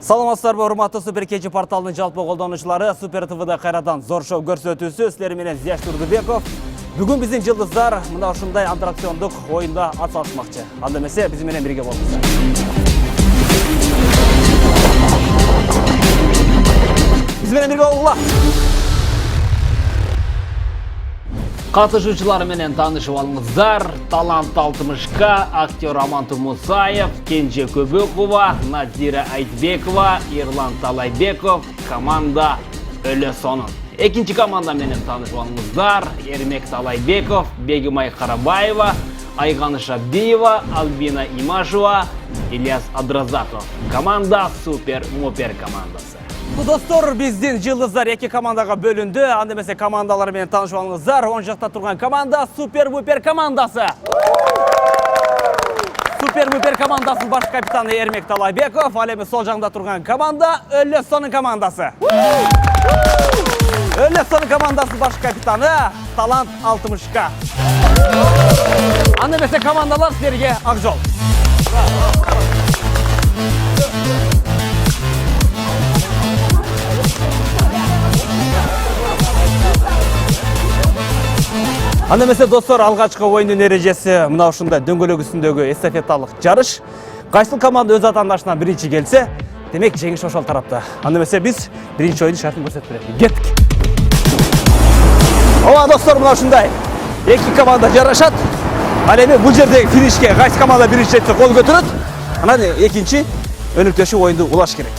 Саламатсыздарбы, урматтуу Супер Кечи порталынын жалпы колдонуучулары, Супер ТВда кайрадан зор шоу көрсөтүүсү силер менен Зияш Турдубеков. Бүгүн биздин жылдыздар мына ушундай аттракциондук оюнда ат салышмакчы. Анда эмесе биз менен бирге болуңуздар. Биз менен бирге болгула. Катышуучулар менен таанышып алыңыздар. Талант 60К, актер Амантур Мусаев, Кенже Көбөкова, Назира Айтбекова, Ирлан Талайбеков, команда Өлө сонун. Экинчи команда менен таанышып алыңыздар. Эрмек Талайбеков, Бегимай Карабаева, Айганы Шабдиева, Альбина Имашева, Ильяс Адразаков. Команда Супер Мупер командасы. Достор, биздин жылдыздар эки командага бөлүндү. Анда эмесе командалар менен таанышып алыңыздар. Оң жакта турган команда Супер Мупер командасы. Супер Мупер командасынын баш капитаны Эрмек Талайбеков, ал эми сол жагында турган команда Өлө сонун командасы. Өлө сонун командасынын баш капитаны Талант 60К. Анда эмесе командалар силерге ак жол. Анда эмесе достор, алгачкы оюндун эрежеси мына ушундай дөңгөлөк үстүндөгү эстафеталык жарыш. Кайсыл команда өз атаандашынан биринчи келсе, демек жеңиш ошол тарапта. Анда эмесе биз биринчи оюндун шартын көрсөтүп берели. Кеттик. Ооба достор, мына ушундай эки команда жарашат. Ал эми бул жердеги финишке кайсы команда биринчи жетсе кол көтөрөт. Анан экинчи өнүктөшүп оюнду улаш керек.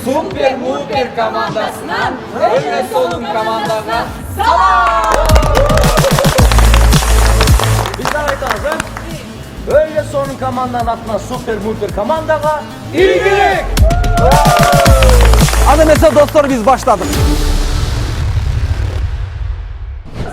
Супер Мупер командасынан Өлө сонун командага салам! Bizden aytаңыз, Өлө сонун команданын атынан Супер Мупер командага ийгилик! Анда эмесе достор, биз баштадык.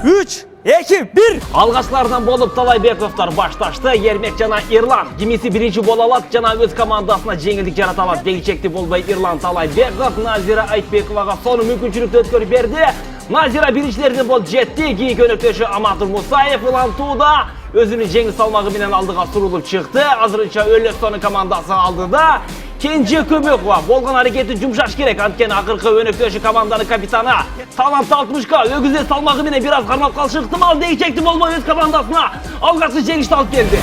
3, 2, 1. Алгачкылардан болуп Талайбековдор башташты. Эрмек жана Ирлан кимиси биринчи боло алат жана өз командасына жеңилдик жарата алат. Дегичекти болбой Ирлан Талайбеков Назира Айтбековага сонун мүмкүнчүлүктү өткөрүп берди. Назира биринчилерден болуп жетти. Кийинки өнөктөшү Амантур Мусаев Улантууда өзүнүн жеңил салмагы менен алдыга сурулуп чыкты. Азырынча Өлө сонун командасы алдыда. Кенже Көбөкова болгон аракетин жумшаш керек. Анткени акыркы өнөктөшү команданын капитаны Талант 60К өгүзөз салмагы менен бир аз кармап калышы ыктымал. Дегичекти болбой өз командасына алгачкы жеңишти алып келди.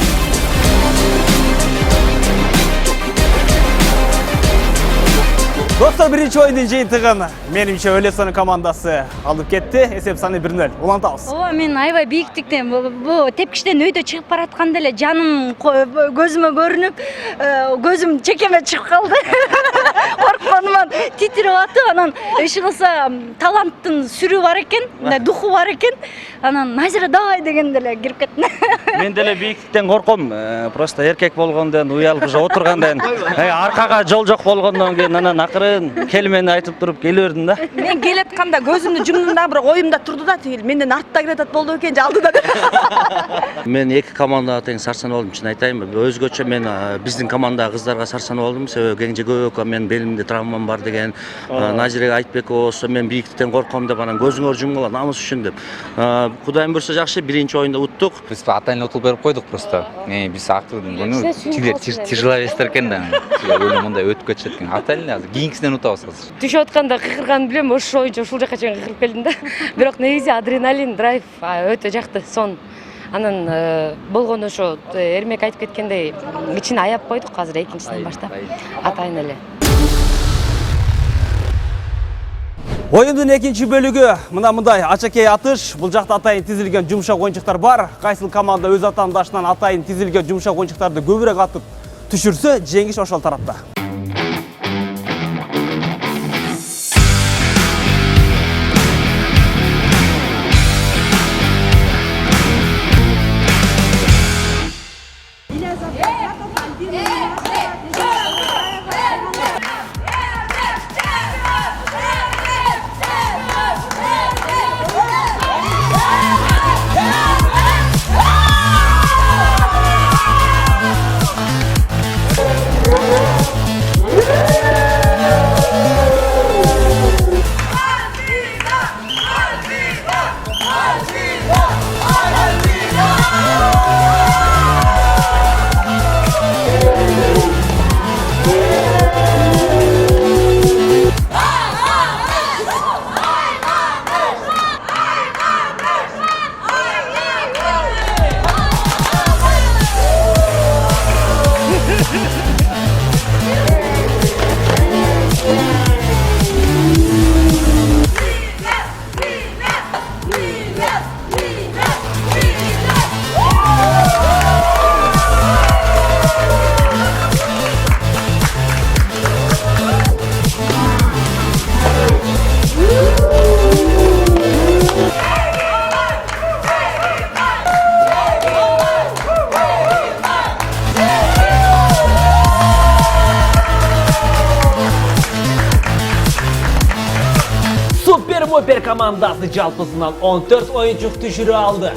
Достор, биринчи оюндун жыйынтыгын менимче Өлө сонун командасы алып кетти. Эсеп саны 1-0. Улантабыз. Ооба, мен аябай бийиктиктен бул тепкичтен өйдө чыгып баратканда эле жаным көзүмө көрүнүп, көзүм чекеме чыгып калды. Коркконуман титирип атып, анан эч кылса таланттын сүрү бар экен, духу бар экен. Анан Назира давай дегенде эле кирип кеттим. Мен деле бийиктиктен корком. Просто эркек болгондон, уялып уже отургандан, аркага жол жок болгондон кийин анан акырын келмени айтып туруп келе бердим да. Мен келатканда көзүмдү жумдум да, бирок оюмда турду да, тигил менден артта келатат болду экен, алдыда. Мен эки командага тең сарсанып алдым, чын айтайын. Өзгөчө мен биздин командага кыздарга сарсанып алдым. Себеби Кенже Көбөкова мен белимде травмам бар деген, Назира Айтбекова болсо мен бийиктиктен корком деп, анан көзүңөр жумгула намыс үчүн деп. Кудайым буйрса жакшы, биринчи оюнда уттук. Биз атайын утул берип койдук просто. Биз актырдын. Тилер тяжеловестер экен да. Өлө мындай өтүп кетишет экен. Атайын азыр кийинкисинен утабыз азыр. Түшүп атканда кыйкырганды билем, ошол боюнча ушул жака чейин кыйкырып келдим да. Бирок негизи адреналин, драйв өтө жакты, сон. Анан болгону ошо Эрмек айтып кеткендей, кичине аяп койдук, азыр экинчисинен баштап атайын эле. Оюндун экинчи бөлүгү мындай ачакей атыш. Бул жакта атайын тизилген жумшак оюнчуктар бар. Кайсыл команда өз атаандашынан атайын тизилген жумшак оюнчуктарды көбүрөөк атып түшүрсө, жеңиш ошол тарапта. Мупер командасы жалпысынан 14 ойынчук түшүрө алды.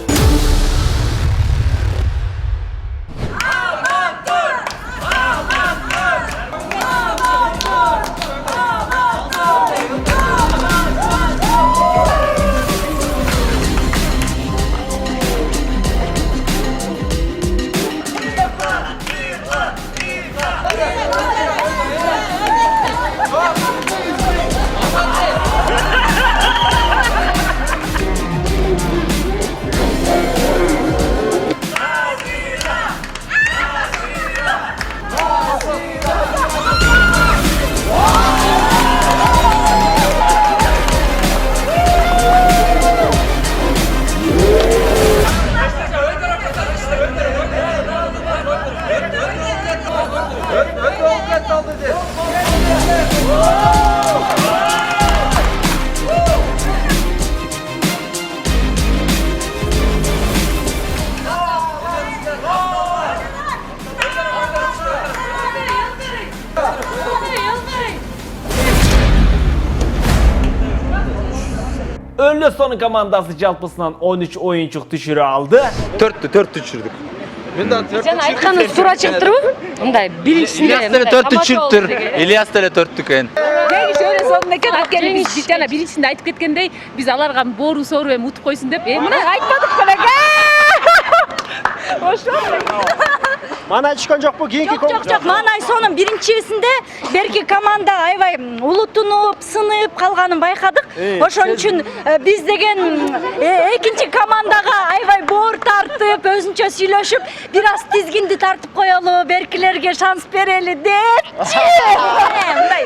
Önlü sonu komandası жалпысынан 13 oyunçuk düşürü aldı. Төрттү түшүрдүк. Жана айтканы туура чыгып турбу? Мындай биринчисинде Ильяс деле төрттү түшүрүптүр. Ильяс деле төрттү экен. Жеңиш өлө сонун экен. Анткени биз жана биринчисинде айтып кеткендей, биз аларга боору соору эми утуп койсун деп. Мына айтпадык белек. Ошо. Манай түшкөн жокпу? Кийинки Жок, манай сонун биринчисинде берки команда аябай улутунуп, сынып калганын байкадык. Ошон үчүн биз деген экинчи командага аябай боор тартып, өзүнчө сүйлөшүп, бир аз тизгинди тартып коелу, беркилерге шанс берели депчи. Мындай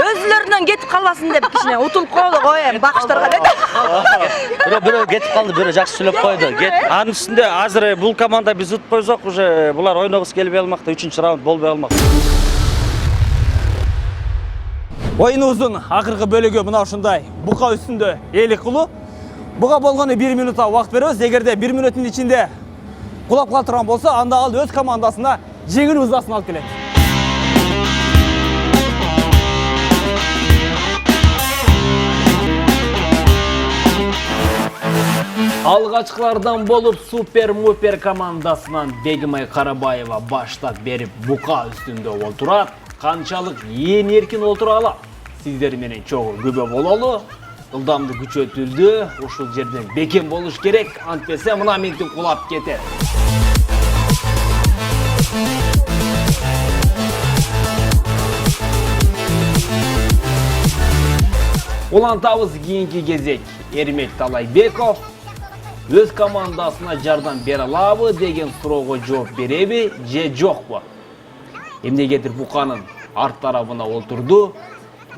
өзүлөрүнөн кетип калбасын деп кичине утулуп коелу го эми бакыштарга деп. Бирөө кетип калды, бирөө жакшы сүйлөп койду. Анын үстүндө азыр бул команда биз утуп койсок, уже булар ойногус келбей алмакта, 3-чү раунд болбой алмак. Oyunumuzun akırkı bölügü mına ушундай бука üstünde eelik kulu. Буга болгону 1 минутта вакыт беребиz. Эгерде 1 минуттун ичинде кулап кала турган болсо, анда ал өз командасына жеңил ызасын алып келет. Алгачкылардан болуп Супер Мупер командасынан Бегимай Карабаева баштап берип бука үстүндө олтурат. Канчалык ээн эркин олтура алат? Сиздер менен чогуу күбө бололу. Ылдамды күчөтүлдү. Ушул жерден бекем болуш керек. Антпесе мына минтип кулап кетет. Улантабыз кийинки кезек. Эрмек Талайбеков өз командасына жардам бере алабы деген суроого жооп береби же жокпу? Эмнегедир буканын арт тарабына олтурду,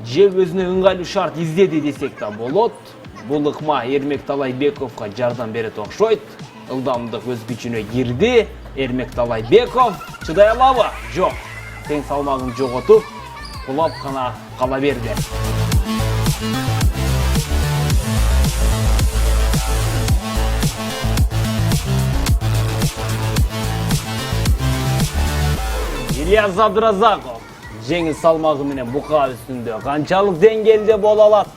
же өзүнө ыңгайлуу шарт издеди десек да болот. Бул ыкма Эрмек Талайбековго жардам берет окшойт. Ылдамдык өз күчүнө кирди. Эрмек Талайбеков чыдай алабы? Жок. Тең салмагын жоготуп, кулап гана кала берди. Ильяс Абдыразаков жеңил салмагы менен бука үстүндө канчалык деңгээлде боло алат?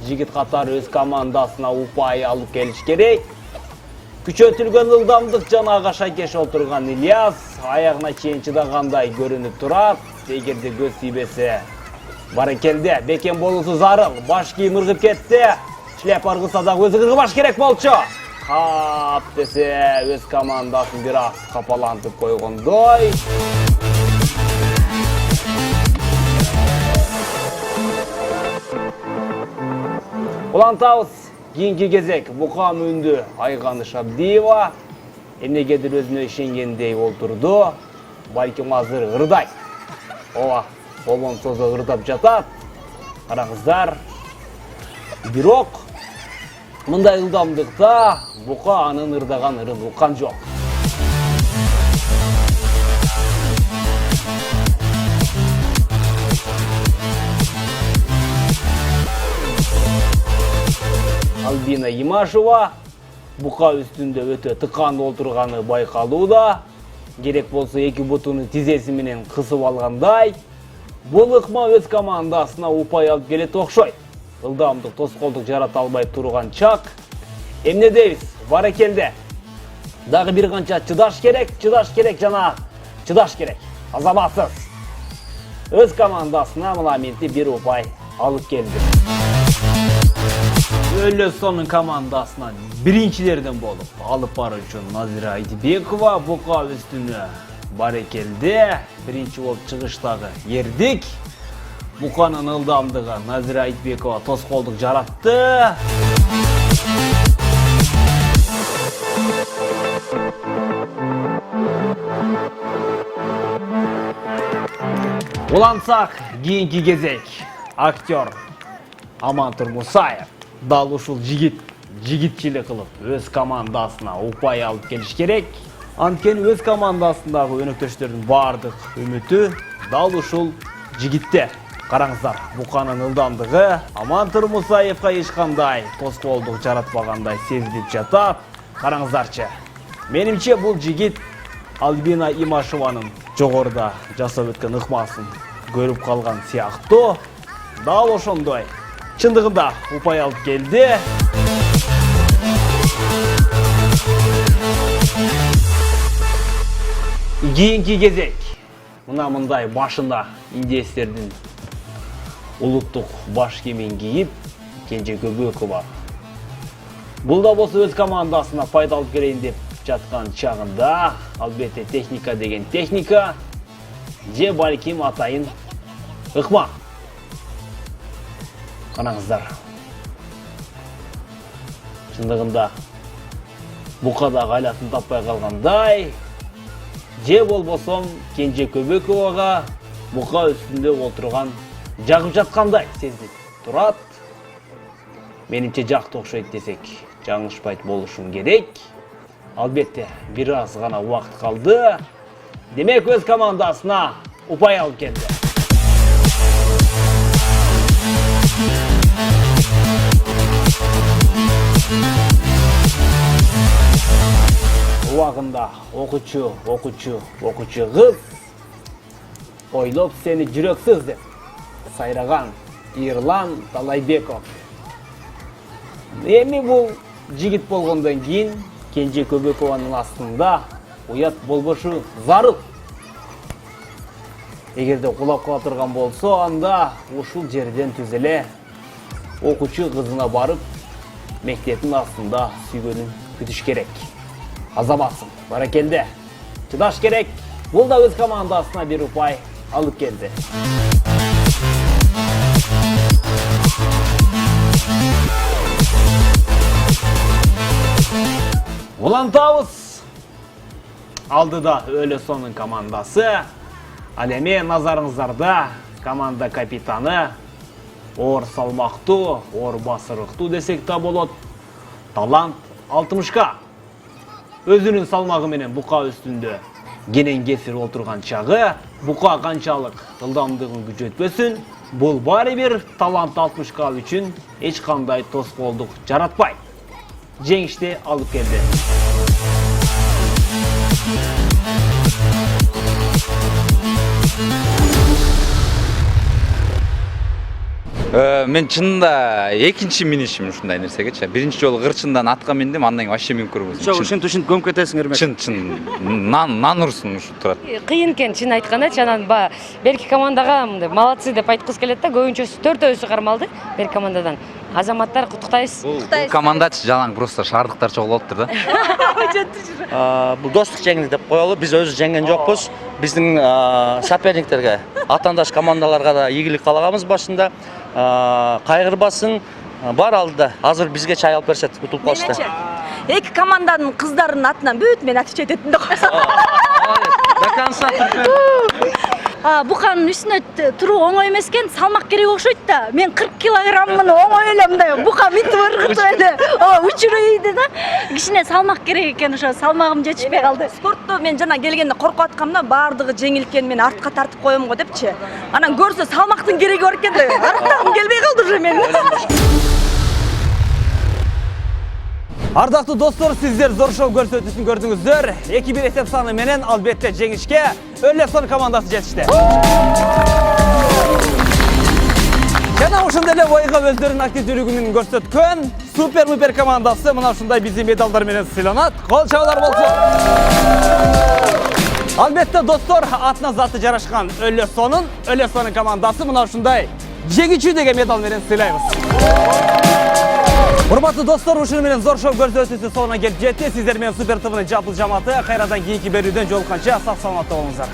Жигит катары өз командасына упай алып келиш керек. Күчөтүлгөн ылдамдык жанага шайкеш отурган Ильяс аягына чейин чыдагандай көрүнүп турат. Эгерде көз тийбесе баракелде, бекем болуусу зарыл. Баш кийим ыргып кетти. Шлеп аргыса да өзү ыргыбаш керек болчу. Кап десе өз командасын бир аз капалантып койгондой. Улантабыз кийинки кезек бука мүндү Айганы Шабдиева эмнегедир өзүнө ишенгендей олтурду. Балким азыр ырдайт. Ооба, колун созо ырдап жатат. Караңыздар. Бирок мындай ылдамдыкта бука анын ырдаган ырын уккан жок. Альбина Имашева бука үстүндө өтө тыкан олтурганы байкалууда. Керек болсо эки бутуну тизеси менен кысып алгандай. Бул ыкма өз командасына упай алып келет окшойт. ылдамдык тоскоолдук жарата албай турган чак. Эмне дейбиз? Баракелде. Дагы бир канча чыдаш керек жана чыдаш керек. Азаматсыз. Өз командасына мынаменти бир упай алып келди. Өлөсонун командасынан биринчилерден болуп алып баруучу Назира Айтбекова бука үстүнө баракелде биринчи болуп чыгыштагы эрдик. Буканын ылдамдыгы Назира Айтбекова тоскоолдук жаратты. Улансак кийинки кезек актер Амантур Мусаев дал ушул жигитчилик кылып өз командасына упай алып келиш керек. Анткени өз командасындагы өнөктөштөрдүн бардык үмүтү дал ушул жигитте. Караңыздар, буканын ылдамдыгы Амантур Мусаевка эч кандай тоскоолдук жаратпагандай сезилип жатат. Караңыздарчы. Менимче бул жигит Альбина Имашеванын жогоруда жасап өткөн ыкмасын көрүп калган сыяктуу. Дал ошондой чындыгында упай алып келди. Кийинки кезек мына мындай башында индеецтердин улуттук баш кийимин кийип Кенже Көбөкова. Бул да болсо өз командасына пайда алып келейин деп жаткан чагында, албетте техника деген техника, же балким атайын ыкма. Караңыздар. Чындыгында букадагы айласын таппай калгандай, же болбосом Кенже Көбөковага бука үстүндө отурган жагып жаткандай сезилип турат. Менимче жакты окшойт десек, жаңылышпайт болушум керек. Албетте, бир аз гана убакыт калды. Демек өз командасына упай алып келди. Убагында окуучу кыз ойлоп сени жүрөксүз деп сайраган Ирлан Талайбеков. Эми бул жигит болгондон кийин Кенже Көбөкованын астында уят болбошу зарыл. Эгерде кулап кала турган болсо, анда ушул жерден түз эле окуучу кызына барып, мектептин астында сүйгөнүн күтүш керек. Азаматсың, баракелде. Чыдаш керек. Бул да өз командасына бир упай алып келди. Улантабыз. Алдыда Өлөсонун командасы. Ал эми назарыңыздарда команда капитаны оор салмактуу, оор басырыктуу десек да болот. Талант 60ка. Өзүнүн салмагы менен бука үстүндө кенен кесир отурган чагы, бука канчалык ылдамдыгын күчөтпөсүн, бул баары бир талант 60ка үчүн эч кандай тоскоолдук жаратпайт. Жеңишти алып келди. Мен чынында экинчи минишим ушундай нерсегечи. Биринчи жолу кырчындан атка миндим, андан кийин вообще минип көрбөдүм. Ушинтип көмүп кетесиң эрмек. Чын нан урсун ушуп турат. Кыйын экен чын айтканда, анан берки командага мындай молодцы деп айткыбыз келет да, көбүнчөсү төртөөсү кармалды берки командадан. Азаматтар куттуктайбыз. Бул командачы жалаң просто шаардыктар чогулуптур да. Бул достук жеңилди деп коелу. Биз өзү жеңген жокпуз. Биздин соперниктерге, атандаш командаларга да ийгилик каалаганбыз башында. Кайгырбасын, бар алдыда. Азыр бизге чай алып беришет, утулуп калышты. Эки команданын кыздарынын атынан бүт мен отвечать еттим да койсом. До конца Буканын үстүнө туруу оңой эмес экен, салмак керек окшойт да. Мен 40 килограммын оңой эле мындай бука мынтип ыргытып эле учуройду да. Кичине салмак керек экен, ошо салмагым жетишпей калды. Спортто мен жана келгенде коркуп аткамда баардыгы жеңил экен, мен артка тартып коем го депчи. Анан көрсө салмактын кереги бар экен да, арттагым келбей калды уже мен. Ардактуу достор, сиздер зор шоу көрсөтүүсүн көрдүңүздөр. 2-1 эсеп саны менен албетте жеңишке Өлөсөн командасы жетишти. Жана ошондой эле ойга өздөрүнүн активдүүлүгүн көрсөткөн супер командасы мына ушундай биздин медалдар менен сыйланат. Кол чабуулар болсун. Албетте достор, атына заты жарашкан Өлөсонун командасы мына ушундай жегичүү деген медал менен сыйлайбыз. Урматтуу достор, ушуну менен зор шоу көрсөтүүсү соңуна келип жетти. Сиздер менен Супер ТВнын жапыл жамааты кайрадан кийинки берүүдөн жолукканча сак саламатта болуңуздар.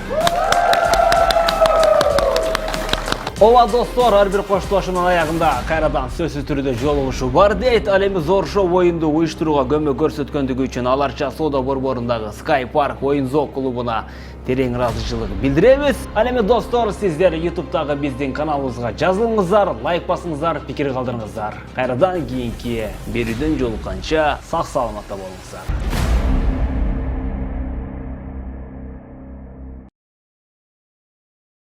Ова достор, ар бир коштошунун аягында кайрадан сөзсүз түрдө жолугушуу бар дейт. Ал эми зор шоу оюнду уюштурууга көмөк көрсөткөндүгү үчүн аларча соода борборундагы Sky Park оюн зоо клубуна терең ыраазычылык билдиребиз. Ал эми достор, сиздер YouTube'дагы биздин каналыбызга жазылыңыздар, лайк басыңыздар, пикир калтырыңыздар. Кайрадан кийинки берүүдөн жолукканча сак саламатта болуңуздар.